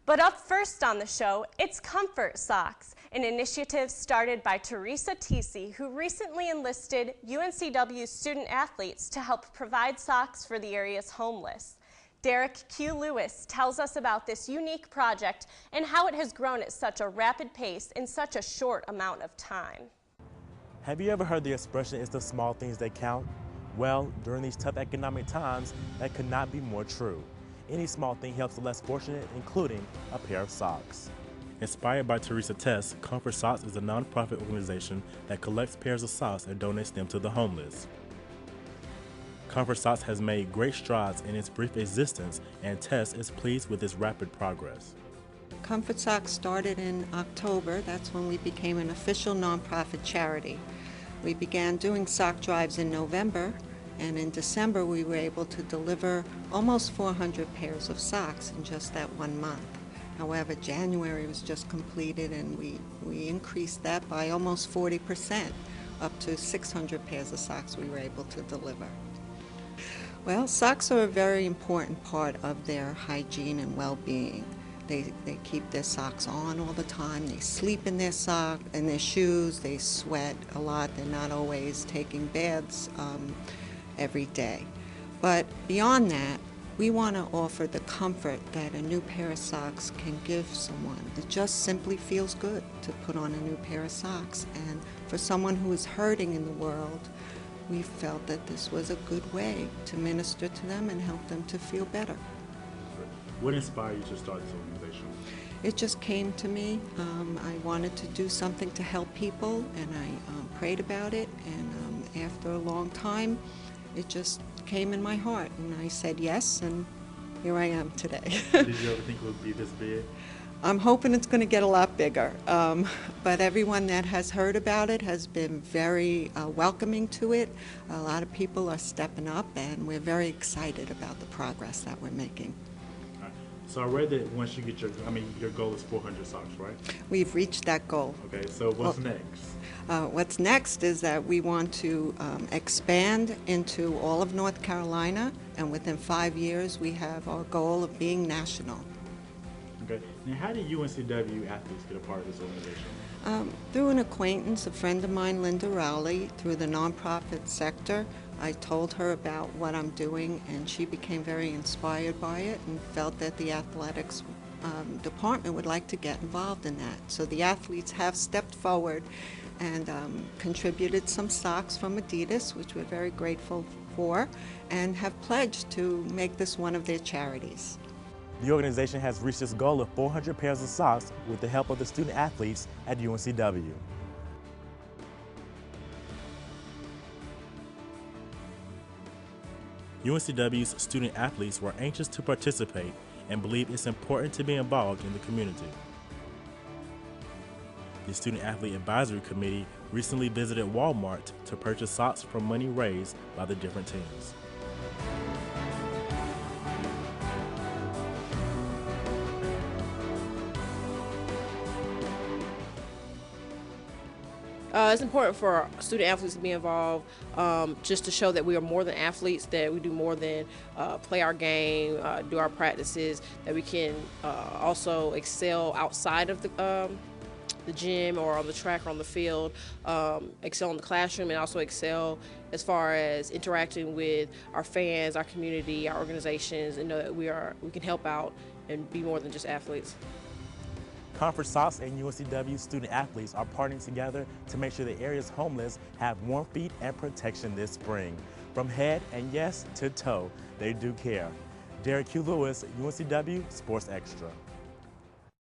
But up first on the show, it's Comfort Socks, an initiative started by Teresa Tisi, who recently enlisted UNCW student athletes to help provide socks for the area's homeless. Derek Q. Lewis tells us about this unique project and how it has grown at such a rapid pace in such a short amount of time. Have you ever heard the expression, it's the small things that count? Well, during these tough economic times, that could not be more true. Any small thing helps the less fortunate, including a pair of socks. Inspired by Teresa Tess, Comfort Socks is a nonprofit organization that collects pairs of socks and donates them to the homeless. Comfort Socks has made great strides in its brief existence, and Tess is pleased with its rapid progress. Comfort Socks started in October. That's when we became an official nonprofit charity. We began doing sock drives in November, and in December we were able to deliver almost 400 pairs of socks in just that 1 month. However, January was just completed and we increased that by almost 40%, up to 600 pairs of socks we were able to deliver. Well, socks are a very important part of their hygiene and well-being. They keep their socks on all the time. They sleep in their shoes. They sweat a lot. They're not always taking baths every day. But beyond that, we want to offer the comfort that a new pair of socks can give someone. It just simply feels good to put on a new pair of socks. And for someone who is hurting in the world, we felt that this was a good way to minister to them and help them to feel better. What inspired you to start this organization? It just came to me. I wanted to do something to help people, and I prayed about it, and after a long time, it just came in my heart, and I said yes, and here I am today. Did you ever think it would be this big? I'm hoping it's going to get a lot bigger, but everyone that has heard about it has been very welcoming to it. A lot of people are stepping up, and we're very excited about the progress that we're making. So I read that once you get your goal is 400 socks, right? We've reached that goal. Okay, so what's next? What's next is that we want to expand into all of North Carolina, and within 5 years we have our goal of being national. Okay, now how did UNCW athletes get a part of this organization? Through an acquaintance, a friend of mine, Linda Rowley, through the nonprofit sector. I told her about what I'm doing, and she became very inspired by it and felt that the athletics department would like to get involved in that. So the athletes have stepped forward and contributed some socks from Adidas, which we're very grateful for, and have pledged to make this one of their charities. The organization has reached its goal of 400 pairs of socks with the help of the student athletes at UNCW. UNCW's student athletes were anxious to participate and believe it's important to be involved in the community. The Student Athlete Advisory Committee recently visited Walmart to purchase socks from money raised by the different teams. It's important for student athletes to be involved, just to show that we are more than athletes, that we do more than play our game, do our practices, that we can also excel outside of the gym or on the track or on the field, excel in the classroom, and also excel as far as interacting with our fans, our community, our organizations, and know that we can help out and be more than just athletes. Comfort Socks and UNCW student athletes are partnering together to make sure the area's homeless have warm feet and protection this spring. From head and yes to toe, they do care. Derek Q. Lewis, UNCW Sports Extra.